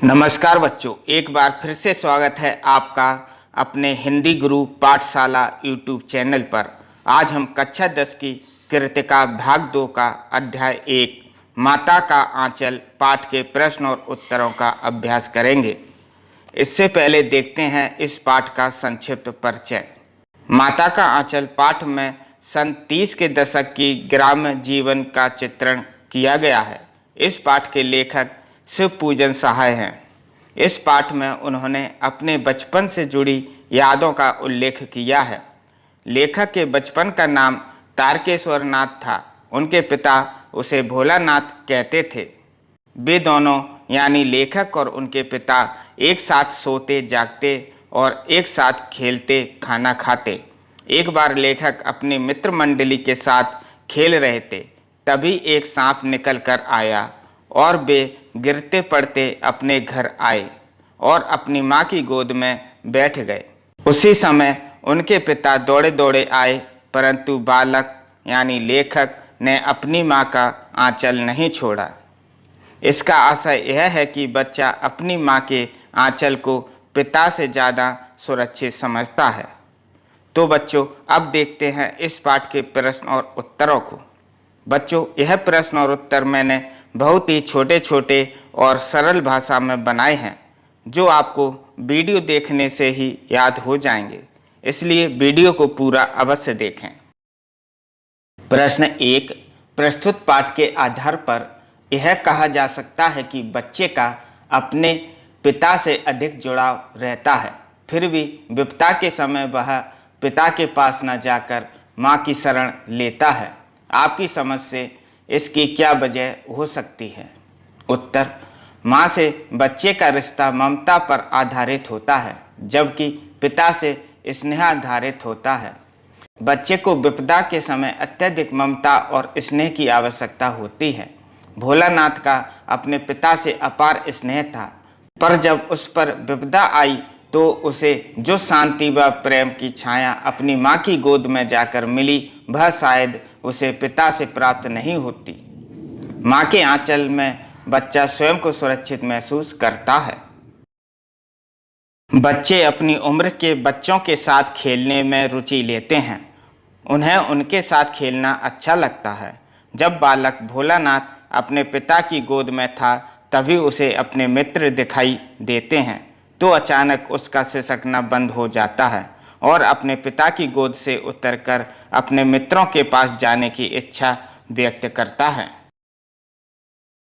नमस्कार बच्चों, एक बार फिर से स्वागत है आपका अपने हिंदी गुरु पाठशाला यूट्यूब चैनल पर। आज हम कक्षा 10 की कृतिका भाग 2 का अध्याय 1 माता का आंचल पाठ के प्रश्न और उत्तरों का अभ्यास करेंगे। इससे पहले देखते हैं इस पाठ का संक्षिप्त परिचय। माता का आंचल पाठ में सन 30 के दशक की ग्राम्य जीवन का चित्रण किया गया है। इस पाठ के लेखक शिव पूजन सहाय हैं। इस पाठ में उन्होंने अपने बचपन से जुड़ी यादों का उल्लेख किया है। लेखक के बचपन का नाम तारकेश्वर नाथ था। उनके पिता उसे भोलानाथ कहते थे। वे दोनों यानी लेखक और उनके पिता एक साथ सोते जागते और एक साथ खेलते खाना खाते। एक बार लेखक अपनी मित्र मंडली के साथ खेल रहे थे, तभी एक सांप निकल कर आया और वे गिरते पड़ते अपने घर आए और अपनी माँ की गोद में बैठ गए। उसी समय उनके पिता दौड़े दौड़े आए, परंतु बालक यानी लेखक ने अपनी माँ का आंचल नहीं छोड़ा। इसका आशय यह है कि बच्चा अपनी माँ के आंचल को पिता से ज़्यादा सुरक्षित समझता है। तो बच्चों, अब देखते हैं इस पाठ के प्रश्न और उत्तरों को। बच्चों, यह प्रश्न और उत्तर मैंने बहुत ही छोटे छोटे और सरल भाषा में बनाए हैं, जो आपको वीडियो देखने से ही याद हो जाएंगे। इसलिए वीडियो को पूरा अवश्य देखें। प्रश्न 1। प्रस्तुत पाठ के आधार पर यह कहा जा सकता है कि बच्चे का अपने पिता से अधिक जुड़ाव रहता है, फिर भी विपदा के समय वह पिता के पास न जाकर माँ की शरण लेता है। आपकी समझ से इसकी क्या वजह हो सकती है? उत्तर: माँ से बच्चे का रिश्ता ममता पर आधारित होता है, जबकि पिता से स्नेह आधारित होता है। बच्चे को विपदा के समय अत्यधिक ममता और स्नेह की आवश्यकता होती है। भोलानाथ का अपने पिता से अपार स्नेह था, पर जब उस पर विपदा आई तो उसे जो शांति व प्रेम की छाया अपनी माँ की गोद में जाकर मिली, वह शायद उसे पिता से प्राप्त नहीं होती। माँ के आंचल में बच्चा स्वयं को सुरक्षित महसूस करता है। बच्चे अपनी उम्र के बच्चों के साथ खेलने में रुचि लेते हैं। उन्हें उनके साथ खेलना अच्छा लगता है। जब बालक भोलानाथ अपने पिता की गोद में था, तभी उसे अपने मित्र दिखाई देते हैं, तो अचानक उसका सिसकना बंद हो जाता है और अपने पिता की गोद से उतरकर अपने मित्रों के पास जाने की इच्छा व्यक्त करता है।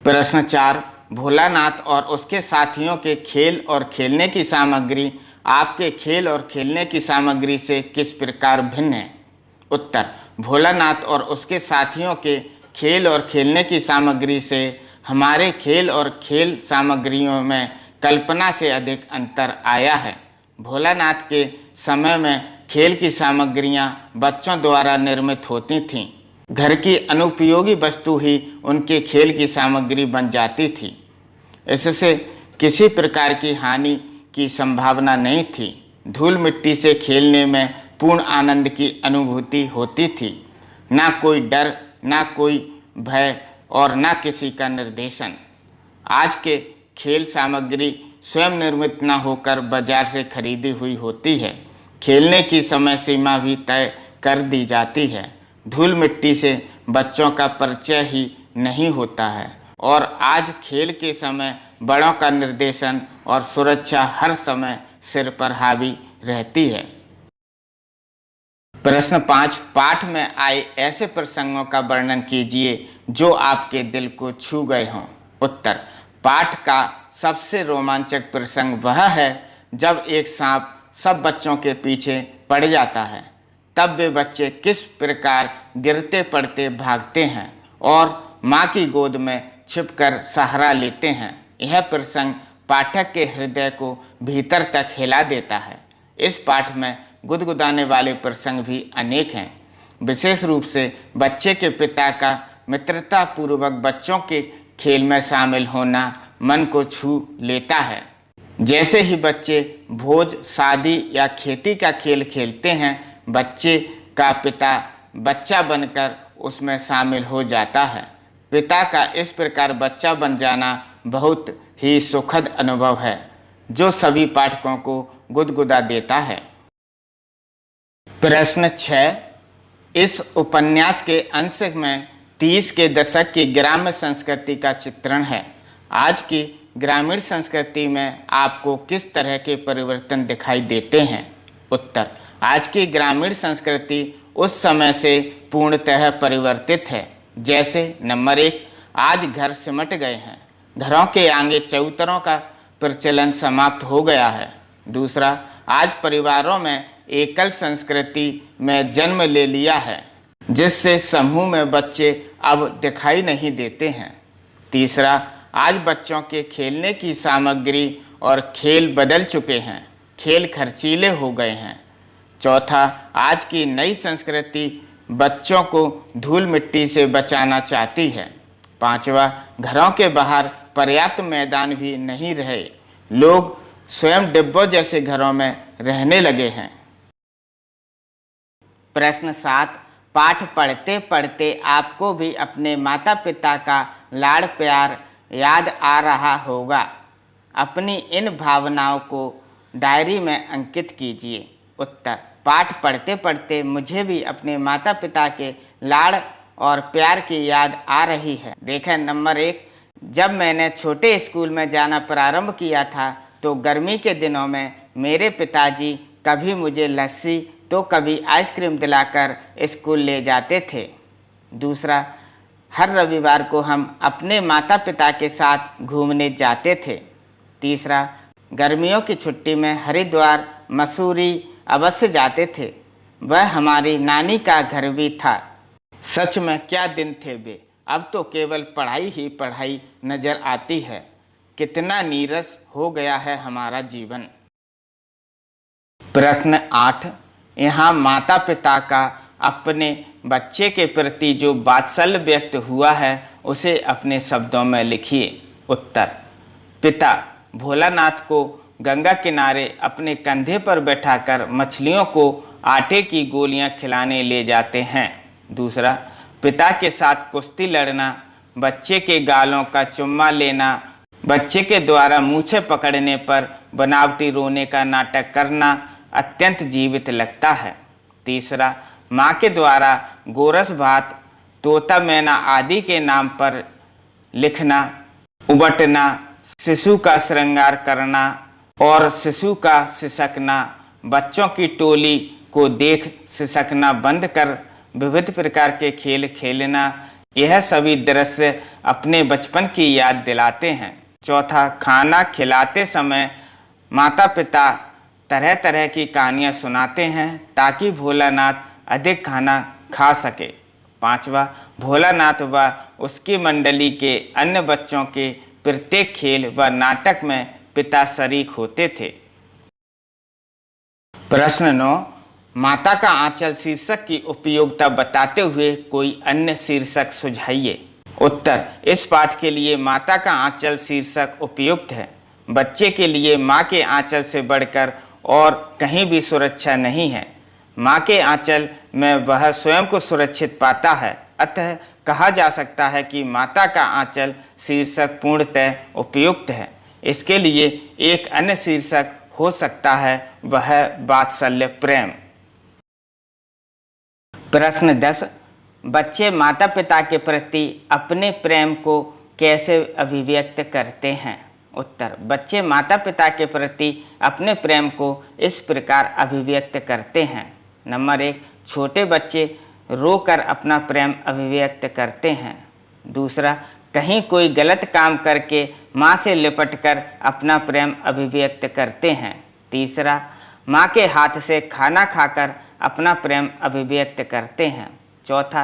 प्रश्न 4। भोलानाथ और उसके साथियों के खेल और खेलने की सामग्री आपके खेल और खेलने की सामग्री से किस प्रकार भिन्न है? उत्तर: भोलानाथ और उसके साथियों के खेल और खेलने की सामग्री से हमारे खेल और खेल सामग्रियों में कल्पना से अधिक अंतर आया है। भोलानाथ के समय में खेल की सामग्रियां बच्चों द्वारा निर्मित होती थीं। घर की अनुपयोगी वस्तु ही उनके खेल की सामग्री बन जाती थी। इससे किसी प्रकार की हानि की संभावना नहीं थी। धूल मिट्टी से खेलने में पूर्ण आनंद की अनुभूति होती थी। ना कोई डर, ना कोई भय और ना किसी का निर्देशन। आज के खेल सामग्री स्वयं निर्मित न होकर बाजार से खरीदी हुई होती है। खेलने की समय सीमा भी तय कर दी जाती है। धूल मिट्टी से बच्चों का परिचय ही नहीं होता है और आज खेल के समय बड़ों का निर्देशन और सुरक्षा हर समय सिर पर हावी रहती है। प्रश्न 5। पाठ में आए ऐसे प्रसंगों का वर्णन कीजिए जो आपके दिल को छू गए हों। उत्तर: पाठ का सबसे रोमांचक प्रसंग वह है जब एक सांप सब बच्चों के पीछे पड़ जाता है। तब वे बच्चे किस प्रकार गिरते पड़ते भागते हैं और माँ की गोद में छिपकर सहारा लेते हैं। यह प्रसंग पाठक के हृदय को भीतर तक हिला देता है। इस पाठ में गुदगुदाने वाले प्रसंग भी अनेक हैं। विशेष रूप से बच्चे के पिता का मित्रतापूर्वक बच्चों के खेल में शामिल होना मन को छू लेता है। जैसे ही बच्चे भोज, शादी या खेती का खेल खेलते हैं, बच्चे का पिता बच्चा बनकर उसमें शामिल हो जाता है। पिता का इस प्रकार बच्चा बन जाना बहुत ही सुखद अनुभव है जो सभी पाठकों को गुदगुदा देता है। प्रश्न 6। इस उपन्यास के अंश में 30 के दशक की ग्राम्य संस्कृति का चित्रण है। आज की ग्रामीण संस्कृति में आपको किस तरह के परिवर्तन दिखाई देते हैं? उत्तर। आज की ग्रामीण संस्कृति उस समय से पूर्णतः परिवर्तित है। जैसे नंबर 1, आज घर सिमट गए हैं। घरों के आगे चबूतरों का प्रचलन समाप्त हो गया है। दूसरा, आज परिवारों में एकल संस्कृति में जन्म ले लिया है, जिससे समूह में बच्चे अब दिखाई नहीं देते हैं। तीसरा, आज बच्चों के खेलने की सामग्री और खेल बदल चुके हैं, खेल खर्चीले हो गए हैं। चौथा, आज की नई संस्कृति बच्चों को धूल मिट्टी से बचाना चाहती है। पांचवा, घरों के बाहर पर्याप्त मैदान भी नहीं रहे, लोग स्वयं डिब्बों जैसे घरों में रहने लगे हैं। प्रश्न 7। पाठ पढ़ते पढ़ते आपको भी अपने माता पिता का लाड़ प्यार याद आ रहा होगा। अपनी इन भावनाओं को डायरी में अंकित कीजिए। उत्तर। पाठ पढ़ते पढ़ते मुझे भी अपने माता पिता के लाड़ और प्यार की याद आ रही है। देखें नंबर 1, जब मैंने छोटे स्कूल में जाना प्रारंभ किया था तो गर्मी के दिनों में मेरे पिताजी कभी मुझे लस्सी तो कभी आइसक्रीम दिलाकर स्कूल ले जाते थे। दूसरा, हर रविवार को हम अपने माता पिता के साथ घूमने जाते थे। तीसरा, गर्मियों की छुट्टी में हरिद्वार मसूरी अवश्य जाते थे, वह हमारी नानी का घर भी था। सच में क्या दिन थे वे, अब तो केवल पढ़ाई ही पढ़ाई नजर आती है। कितना नीरस हो गया है हमारा जीवन। प्रश्न 8। यहाँ माता पिता का अपने बच्चे के प्रति जो वात्सल्य व्यक्त हुआ है उसे अपने शब्दों में लिखिए। उत्तर। पिता भोलानाथ को गंगा किनारे अपने कंधे पर बैठाकर मछलियों को आटे की गोलियां खिलाने ले जाते हैं। दूसरा, पिता के साथ कुश्ती लड़ना, बच्चे के गालों का चुम्मा लेना, बच्चे के द्वारा मूछें पकड़ने पर बनावटी रोने का नाटक करना अत्यंत जीवित लगता है। तीसरा, माँ के द्वारा गोरस भात, तोता मैना आदि के नाम पर लिखना, उबटना, शिशु का श्रृंगार करना और शिशु का सिसकना, बच्चों की टोली को देख सिसकना बंद कर विविध प्रकार के खेल खेलना, यह सभी दृश्य अपने बचपन की याद दिलाते हैं। चौथा, खाना खिलाते समय माता पिता तरह तरह की कहानियाँ सुनाते हैं ताकि भोलानाथ अधिक खाना खा सके। पांचवा, भोलानाथ व उसकी मंडली के अन्य बच्चों के प्रत्येक खेल व नाटक में पिता शरीक होते थे। प्रश्न 9। माता का आंचल शीर्षक की उपयोगिता बताते हुए कोई अन्य शीर्षक सुझाइए। उत्तर। इस पाठ के लिए माता का आंचल शीर्षक उपयुक्त है। बच्चे के लिए माँ के आंचल से बढ़कर और कहीं भी सुरक्षा नहीं है। माँ के आंचल में वह स्वयं को सुरक्षित पाता है, अतः कहा जा सकता है कि माता का आंचल शीर्षक पूर्णतः उपयुक्त है। इसके लिए एक अन्य शीर्षक हो सकता है, वह वात्सल्य प्रेम। प्रश्न 10। बच्चे माता पिता के प्रति अपने प्रेम को कैसे अभिव्यक्त करते हैं? उत्तर। बच्चे माता पिता के प्रति अपने प्रेम को इस प्रकार अभिव्यक्त करते हैं। नंबर 1, छोटे बच्चे रोकर अपना प्रेम अभिव्यक्त करते हैं। दूसरा, कहीं कोई गलत काम करके माँ से लिपटकर अपना प्रेम अभिव्यक्त करते हैं। तीसरा, माँ के हाथ से खाना खाकर अपना प्रेम अभिव्यक्त करते हैं। चौथा,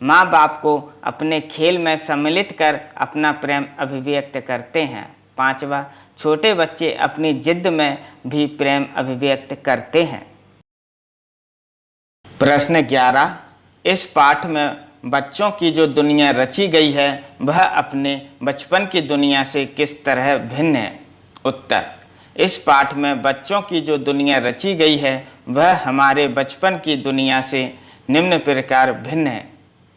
माँ बाप को अपने खेल में सम्मिलित कर अपना प्रेम अभिव्यक्त करते हैं। पांचवा, छोटे बच्चे अपनी जिद में भी प्रेम अभिव्यक्त करते हैं। प्रश्न 11। इस पाठ में बच्चों की जो दुनिया रची गई है वह अपने बचपन की दुनिया से किस तरह भिन्न है? उत्तर। इस पाठ में बच्चों की जो दुनिया रची गई है वह हमारे बचपन की दुनिया से निम्न प्रकार भिन्न है।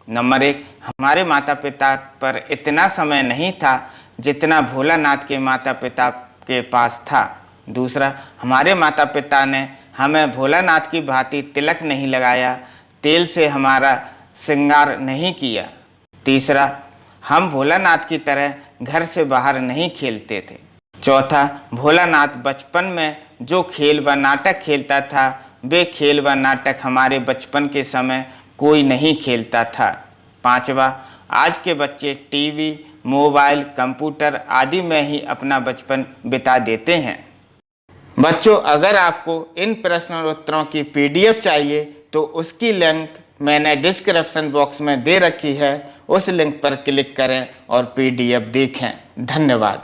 नंबर 1, हमारे माता पिता पर इतना समय नहीं था जितना भोलानाथ के माता पिता के पास था। दूसरा, हमारे माता पिता ने हमें भोलानाथ की भांति तिलक नहीं लगाया, तेल से हमारा श्रृंगार नहीं किया। तीसरा, हम भोलानाथ की तरह घर से बाहर नहीं खेलते थे। चौथा, भोलानाथ बचपन में जो खेल व नाटक खेलता था, वे खेल व नाटक हमारे बचपन के समय कोई नहीं खेलता था। पांचवा, आज के बच्चे टीवी, मोबाइल, कंप्यूटर आदि में ही अपना बचपन बिता देते हैं। बच्चों, अगर आपको इन प्रश्न और उत्तरों की PDF चाहिए तो उसकी लिंक मैंने डिस्क्रिप्शन बॉक्स में दे रखी है। उस लिंक पर क्लिक करें और PDF देखें। धन्यवाद।